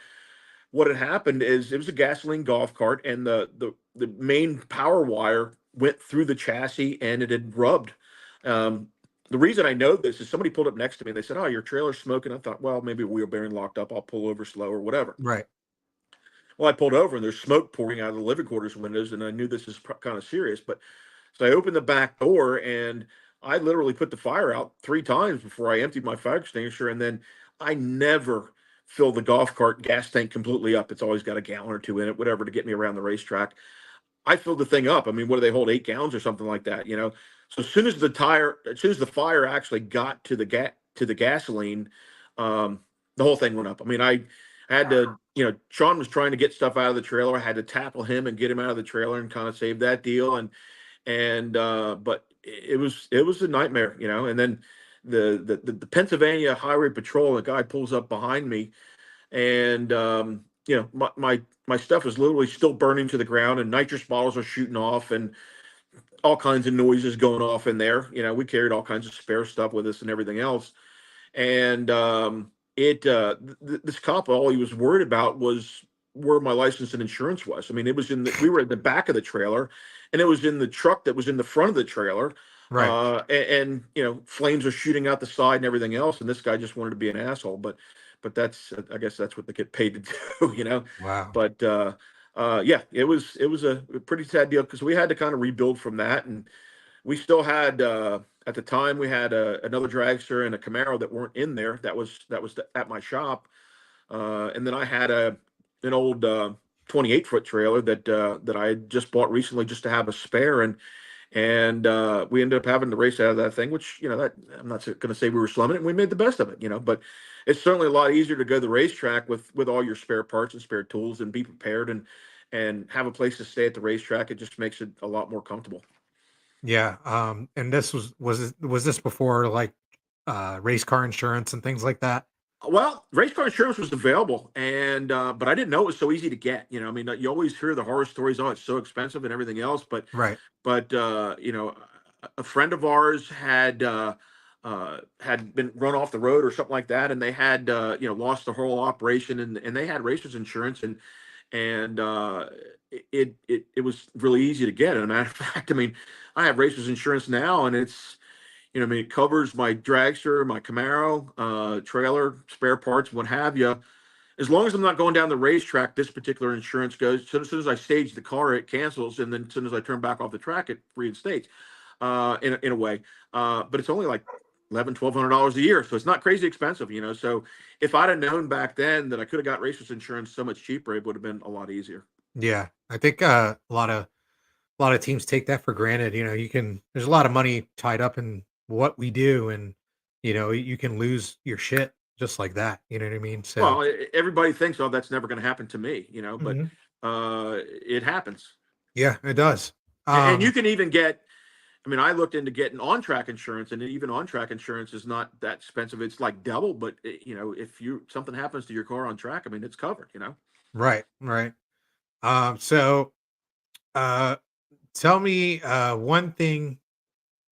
what had happened is it was a gasoline golf cart, and the main power wire went through the chassis and it had rubbed. The reason I know this is somebody pulled up next to me and they said, "Oh, your trailer's smoking." I thought, well, maybe a wheel bearing locked up. I'll pull over slow or whatever. Right. Well, I pulled over and there's smoke pouring out of the living quarters windows, and I knew this is kind of serious. But so I opened the back door and I literally put the fire out 3 times before I emptied my fire extinguisher. And then I never fill the golf cart gas tank completely up. It's always got a gallon or two in it, whatever, to get me around the racetrack. I filled the thing up. I mean, what do they hold, 8 gallons or something like that? So as soon as the fire actually got to the gasoline, the whole thing went up. I mean, I had to, Sean was trying to get stuff out of the trailer. I had to tackle him and get him out of the trailer and kind of save that deal. But it was a nightmare. And then the Pennsylvania Highway Patrol, the guy pulls up behind me, and my stuff is literally still burning to the ground, and nitrous bottles are shooting off, and all kinds of noises going off in there. We carried all kinds of spare stuff with us and everything else. And this cop, all he was worried about was where my license and insurance was. I mean, it was we were at the back of the trailer, and it was in the truck that was in the front of the trailer. Right. And flames are shooting out the side and everything else. And this guy just wanted to be an asshole. But that's, I guess that's what they get paid to do. Wow. But yeah, it was a pretty sad deal because we had to kind of rebuild from that. And we still had at the time we had another dragster and a Camaro that weren't in there. That was at my shop, and then I had an old 28-foot trailer that I had just bought recently just to have a spare, and we ended up having to race out of that thing. Which that I'm not going to say we were slumming it. And we made the best of it. But it's certainly a lot easier to go to the racetrack with all your spare parts and spare tools and be prepared and have a place to stay at the racetrack. It just makes it a lot more comfortable. Yeah. And this was this before like race car insurance and things like that? Well, race car insurance was available, and but I didn't know it was so easy to get. I mean, you always hear the horror stories. Oh, it's so expensive and everything else. Right. But a friend of ours had been run off the road or something like that, and they had lost the whole operation, and they had racers insurance, and it was really easy to get. As a matter of fact, I mean, I have racers insurance now, and it's I mean, it covers my dragster, my Camaro, trailer, spare parts, what have you. As long as I'm not going down the racetrack, this particular insurance goes. So as soon as I stage the car, it cancels, and then as soon as I turn back off the track, it reinstates. In a way, but it's only like $1,100-$1,200 a year, so it's not crazy expensive. So if I'd have known back then that I could have got racers insurance so much cheaper, it would have been a lot easier. Yeah. I think a lot of teams take that for granted. There's a lot of money tied up in what we do, and you can lose your shit just like that. You know what I mean? So Well, everybody thinks, oh, that's never going to happen to me, but mhm. it happens. Yeah, it does. And you Um, can even get, I mean, I looked into getting on-track insurance, and even on-track insurance is not that expensive. It's like double, but if something happens to your car on track, I mean, it's covered. right, right. So uh, tell me one thing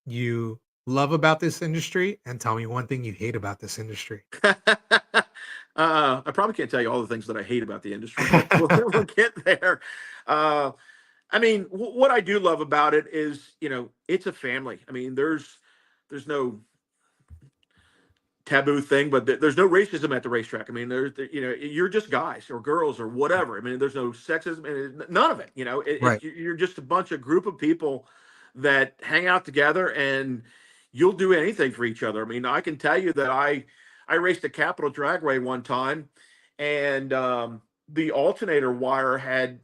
you love about this industry, and tell me one thing you hate about this industry. I probably can't tell you all the things that I hate about the industry, but we'll get there. Uh, I mean, what I do love about it is, it's a family. I mean, there's no taboo thing, but there's no racism at the racetrack. I mean, you're just guys or girls or whatever. I mean, there's no sexism, and none of it. Right. You're just a bunch of group of people that hang out together, and you'll do anything for each other. I mean, I can tell you that I raced a Capitol Dragway one time, and the alternator wire had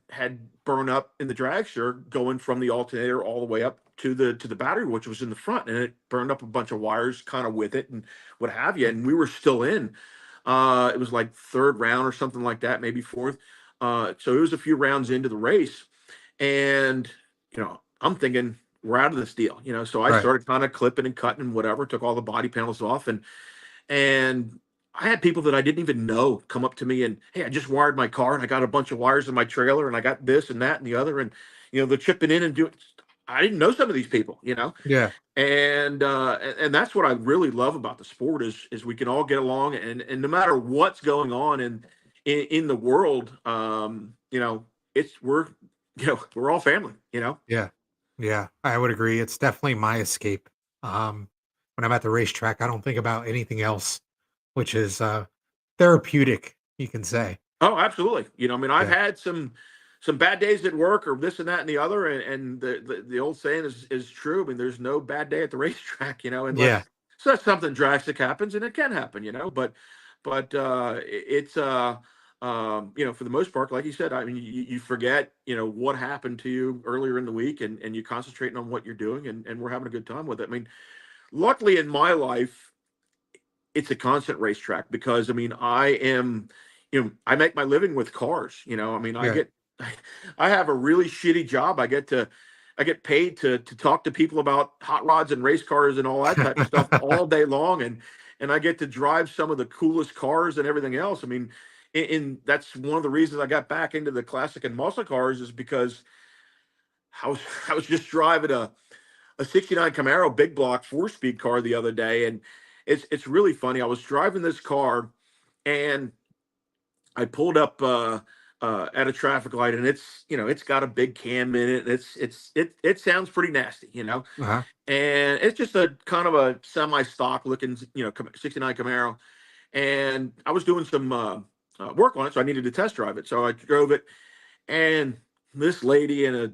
burned up in the dragster going from the alternator all the way up to the battery, which was in the front, and it burned up a bunch of wires kind of with it and what have you. And we were still in. It was like third round or something like that, maybe fourth. So it was a few rounds into the race, and I'm thinking we're out of this deal. So I Right. started kind of clipping and cutting and whatever, took all the body panels off, and I had people that I didn't even know come up to me and, hey, I just wired my car and I got a bunch of wires in my trailer and I got this and that and the other, and they're chipping in and doing. I didn't know some of these people. Yeah. And that's what I really love about the sport is we can all get along, and no matter what's going on in the world, it's we're all family. Yeah. Yeah. I would agree. It's definitely my escape. Um, when I'm at the racetrack, I don't think about anything else, which is therapeutic, you can say. Oh, absolutely. I mean, I've Yeah. had some bad days at work or this and that and the other, and the old saying is true. I mean, there's no bad day at the racetrack, Yeah. unless something drastic happens, and it can happen. But it's for the most part, like you said, I mean, you forget what happened to you earlier in the week, and you concentrating on what you're doing, and we're having a good time with it. I mean, luckily in my life, it's a constant racetrack because I mean I make my living with cars. I mean Yeah. I have a really shitty job. I get paid to talk to people about hot rods and race cars and all that type of stuff all day long, and I get to drive some of the coolest cars and everything else. I mean, that's one of the reasons I got back into the classic and muscle cars is because I was I was just driving a '69 Camaro big block 4-speed car the other day, and it's really funny. I was driving this car, and I pulled up at a traffic light, and it's got a big cam in it. It sounds pretty nasty, Uh-huh. and it's just a kind of a semi stock looking '69 Camaro, and I was doing some work on it, so I needed to test drive it. So I drove it, and this lady in a,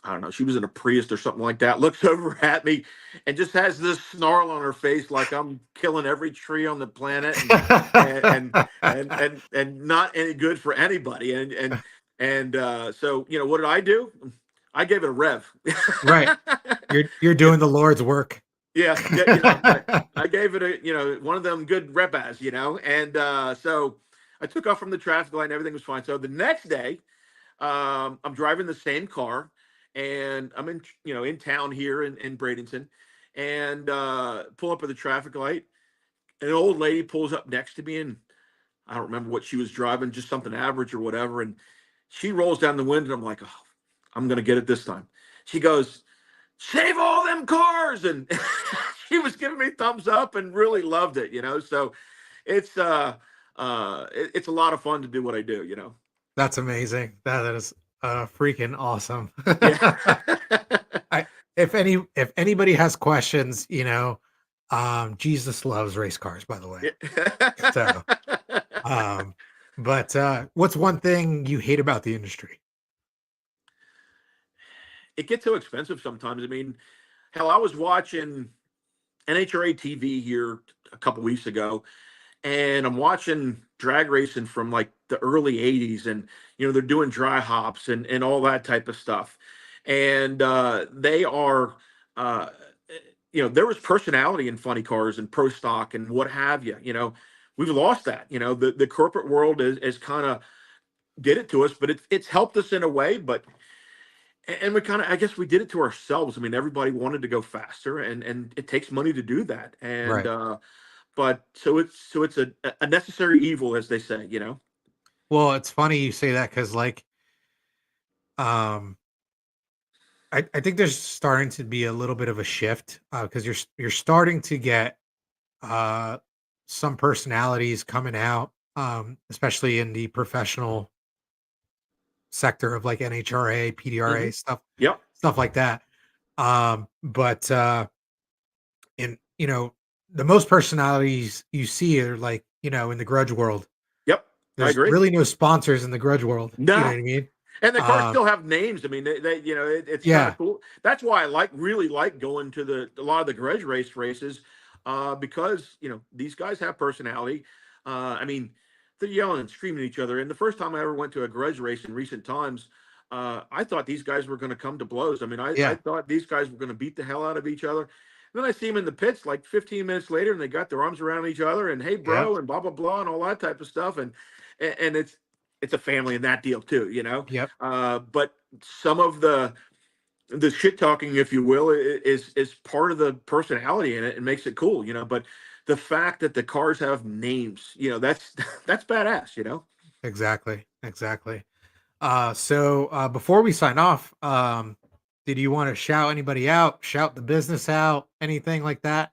I don't know, she was in a Prius or something like that, looks over at me and just has this snarl on her face like I'm killing every tree on the planet, and and and not any good for anybody. And so what did I do? I gave it a rev. Right. You're You doing the Lord's work. Yeah, yeah, I gave it a, one of them good repas, and so I took off from the traffic light and everything was fine. So the next day, I'm driving the same car, and I'm in town here in Bradenton, and pull up at the traffic light. An old lady pulls up next to me, and I don't remember what she was driving, just something average or whatever. And she rolls down the window. And I'm like, oh, I'm gonna get it this time. She goes, save all them cars, and she was giving me thumbs up and really loved it. So it's it's a lot of fun to do what I do. That's amazing. That is freaking awesome. Yeah. I if anybody has questions, Jesus loves race cars, by the way. So, um, but what's one thing you hate about the industry? It gets so expensive sometimes. I mean, hell, I was watching NHRA TV here a couple weeks ago, and I'm watching drag racing from like the early '80s, and they're doing dry hops and all that type of stuff, and they are. Uh, there was personality in funny cars and pro stock and what have you. We've lost that. The corporate world is kind of did it to us, but it's helped us in a way. But and we kind of, I guess we did it to ourselves. I mean, everybody wanted to go faster, and it takes money to do that. And Right. but so it's a necessary evil, as they say. Well, it's funny you say that because like um I think there's starting to be a little bit of a shift because you're starting to get uh some personalities coming out, especially in the professional sector of like NHRA, Hmm. PDRA Yep. stuff like that. But in the most personalities you see are like, in the grudge world. Yep. I There's agree. really no sponsors in the grudge world. You know No. what I mean? And the cars Um, still have names. I mean, it's kind of yeah, cool. That's why I really like going to a lot of the grudge races, because these guys have personality. I mean, they're yelling and screaming at each other. And the first time I ever went to a grudge race in recent times, I thought these guys were going to come to blows. I mean, I yeah, thought these guys were going to beat the hell out of each other. And then I see them in the pits like 15 minutes later, and they got their arms around each other, and hey, yep, bro, and blah blah blah, and all that type of stuff. And it's a family in that deal too. yep, But some of the shit talking, if you will, is part of the personality in it and makes it cool. But the fact that the cars have names, that's that's badass. exactly, exactly. So before we sign off, did you want to shout anybody out, shout the business out, anything like that?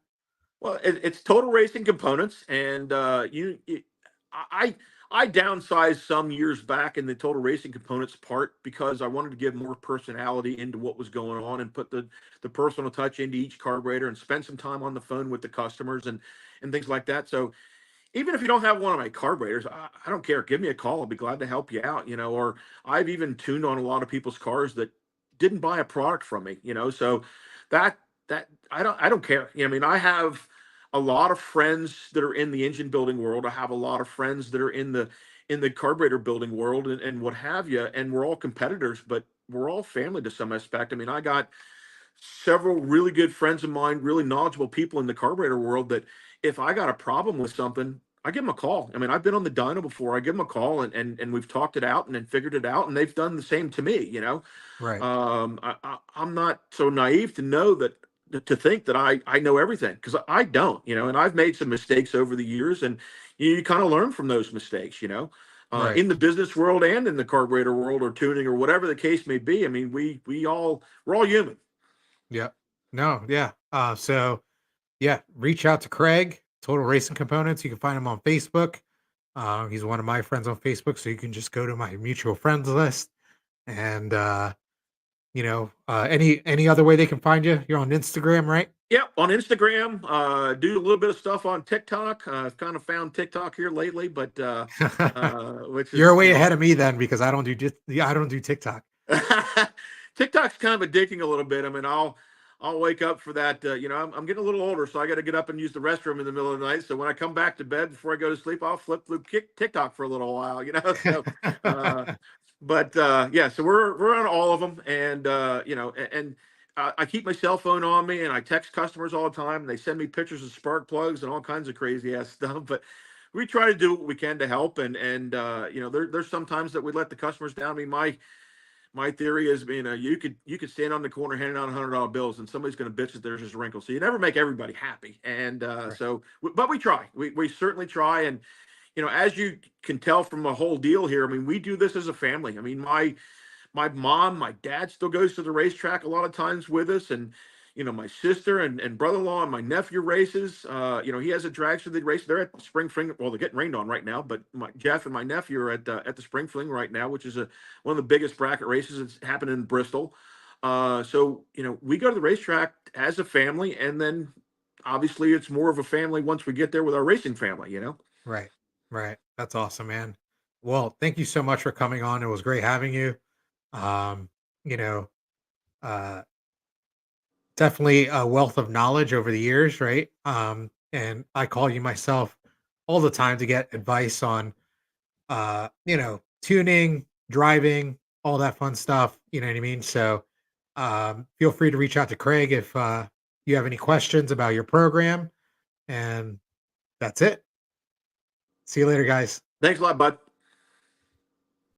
Well, it's total racing components, and I I downsized some years back in the total racing components part because I wanted to give more personality into what was going on and put the personal touch into each carburetor and spend some time on the phone with the customers and things like that. So even if you don't have one of my carburetors, I don't care. Give me a call. I'll be glad to help you out. Or I've even tuned on a lot of people's cars that didn't buy a product from me. So that I don't care. I mean, I have a lot of friends that are in the engine building world. I have a lot of friends that are in the carburetor building world and what have you. And we're all competitors, but we're all family to some aspect. I mean, I got several really good friends of mine, really knowledgeable people in the carburetor world that if I got a problem with something, I give them a call. I mean, I've been on the dyno before. I give them a call and we've talked it out and then figured it out, and they've done the same to me. Right. I'm not so naive to know that to think that I know everything because I don't. And I've made some mistakes over the years, and you kind of learn from those mistakes. Right. in the business world and in the carburetor world or tuning or whatever the case may be. I mean, we're all human. Yeah. No, yeah. So yeah, reach out to Craig, Total Racing Components. You can find him on Facebook. He's one of my friends on Facebook, so you can just go to my mutual friends list. And any other way they can find you? You're on Instagram, right? Yep, on Instagram, do a little bit of stuff on TikTok. I've kind of found TikTok here lately, but which is, You're way ahead of me then because I don't do I don't do TikTok. TikTok's kind of addicting a little bit. I mean, I'll wake up for that. I'm getting a little older, so I got to get up and use the restroom in the middle of the night. So when I come back to bed before I go to sleep, I'll flip through TikTok for a little while. So uh, but yeah, so we're on all of them, and I keep my cell phone on me, and I text customers all the time. And they send me pictures of spark plugs and all kinds of crazy ass stuff. But we try to do what we can to help, and there's sometimes that we let the customers down. I mean, my theory is, you could stand on the corner handing out $100 bills, and somebody's going to bitch that there's just wrinkles. So you never make everybody happy, and Right. but we try. We certainly try, and as you can tell from the whole deal here, I mean, we do this as a family. I mean, my mom, my dad still goes to the racetrack a lot of times with us, and my sister and brother-in-law and my nephew races. He has a drag through the race. They're at the spring fling. Well, they're getting rained on right now, but Jeff and my nephew are at the spring fling right now, which is one of the biggest bracket races that's happening in Bristol. So we go to the racetrack as a family, and then obviously it's more of a family once we get there with our racing family. Right. Right. That's awesome, man. Well, thank you so much for coming on. It was great having you. Um, you know, uh definitely a wealth of knowledge over the years, right? And I call you myself all the time to get advice on tuning, driving, all that fun stuff. You know what I mean? So feel free to reach out to Craig if you have any questions about your program. And that's it. See you later, guys. Thanks a lot, bud.